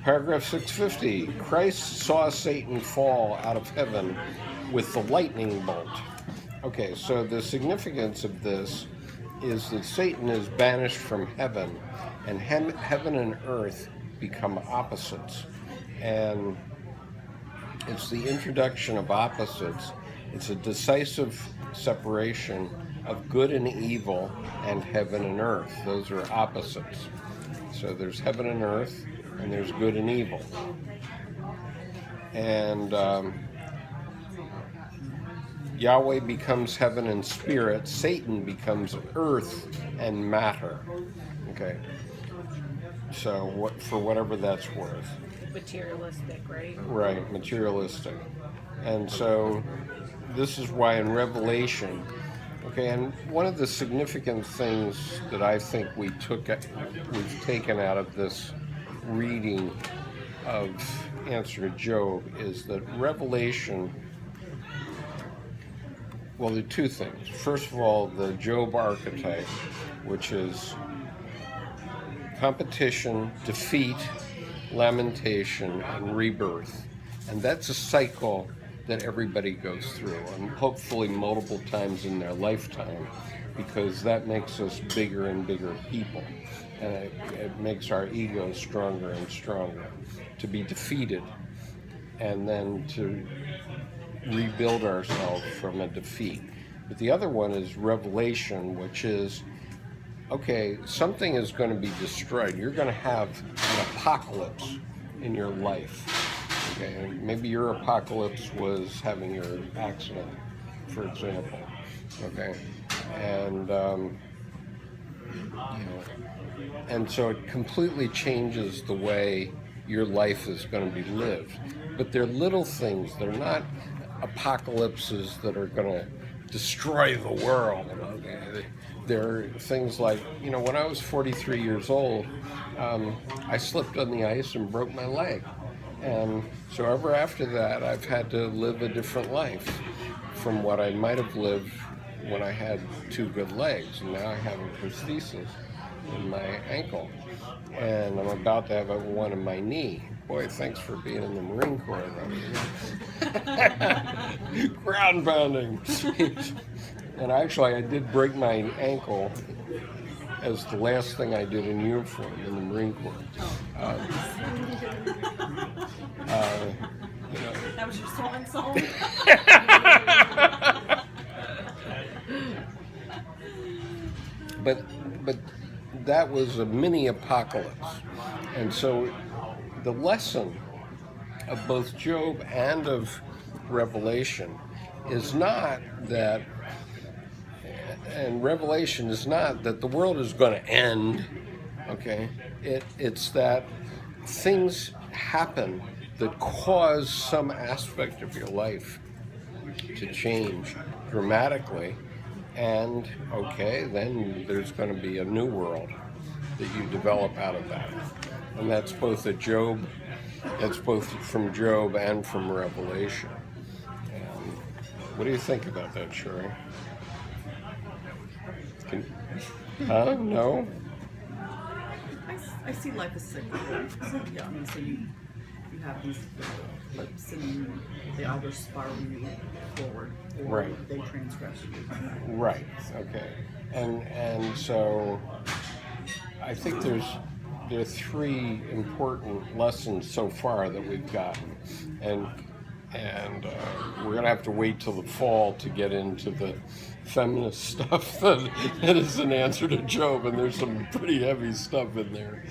Paragraph 650. Christ saw Satan fall out of heaven with the lightning bolt. Okay, so the significance of this is that Satan is banished from heaven, and heaven and earth become opposites. And it's the introduction of opposites. It's a decisive separation of good and evil and heaven and earth. Those are opposites. So there's heaven and earth, and there's good and evil. And Yahweh becomes heaven and spirit. Satan becomes earth and matter. Okay. So for whatever that's worth. Materialistic, right? Right, materialistic. And so this is why in Revelation, okay, and one of the significant things that I think we've taken out of this reading of Answer to Job is that Revelation, well, there are two things. First of all, the Job archetype, which is competition, defeat, lamentation, and rebirth. And that's a cycle that everybody goes through, and hopefully multiple times in their lifetime, because that makes us bigger and bigger people. And it makes our ego stronger and stronger. To be defeated, and then to rebuild ourselves from a defeat. But the other one is revelation, which is, okay, something is going to be destroyed. You're going to have an apocalypse in your life. Okay, and maybe your apocalypse was having your accident, for example. Okay, and and so it completely changes the way your life is going to be lived. But they're little things. They're not apocalypses that are going to destroy the world. Okay? They're things like, when I was 43 years old, I slipped on the ice and broke my leg. And so ever after that, I've had to live a different life from what I might have lived when I had two good legs. And now I have a prosthesis in my ankle. And I'm about to have one in my knee. Boy, thanks for being in the Marine Corps, though. Ground pounding. And actually, I did break my ankle as the last thing I did in uniform in the Marine Corps. That was your swan song? But that was a mini apocalypse. And so the lesson of both Job and of Revelation is not that, and Revelation is not that the world is going to end, okay? It's that things happen that cause some aspect of your life to change dramatically, and okay, then there's going to be a new world that you develop out of that. And that's both from Job and from Revelation. And what do you think about that, Sherry? No? I see life as cyclical. So, yeah, so you have these flips, and they either spiral you forward or right. They transgress you. Right. Okay. And so I think there are three important lessons so far that we've gotten, and we're going to have to wait till the fall to get into the feminist stuff that is an answer to Job, and there's some pretty heavy stuff in there.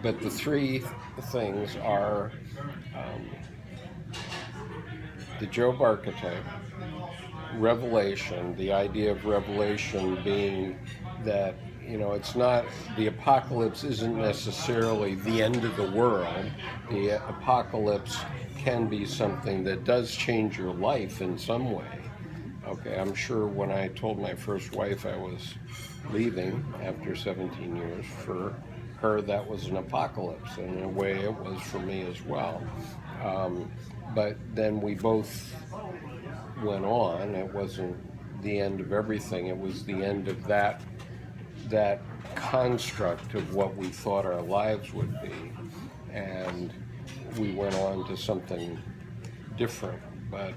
But the three things are the Job archetype, revelation, the idea of revelation being that, it's not, the apocalypse isn't necessarily the end of the world. The apocalypse can be something that does change your life in some way. Okay, I'm sure when I told my first wife I was leaving after 17 years, for her that was an apocalypse, and in a way it was for me as well. But then we both went on. It wasn't the end of everything. It was the end of that construct of what we thought our lives would be, and we went on to something different. But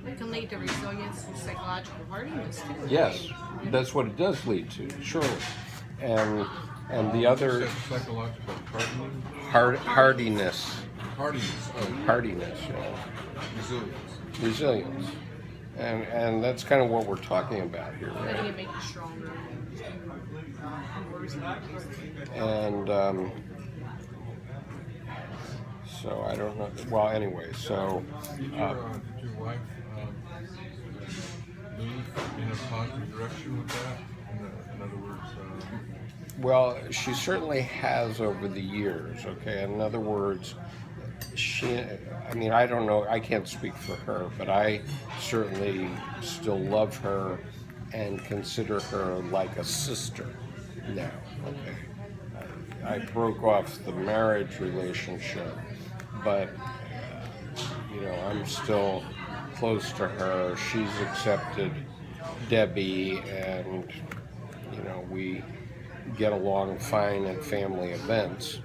It can lead to resilience and psychological hardiness too. yes, that's what it does lead to, surely. And the other Psychological hardening, hardiness, hardiness, hardiness, resilience. resilience, and that's kind of what we're talking about here, Then right? you make you stronger. And so I don't know. Well, anyway, so Did your wife move in a positive direction with that? In other words, well, she certainly has over the years. Okay, in other words, I mean, I don't know. I can't speak for her, but I certainly still love her and consider her like a sister now. Okay, I broke off the marriage relationship, but I'm still close to her. She's accepted Debbie, and we get along fine at family events.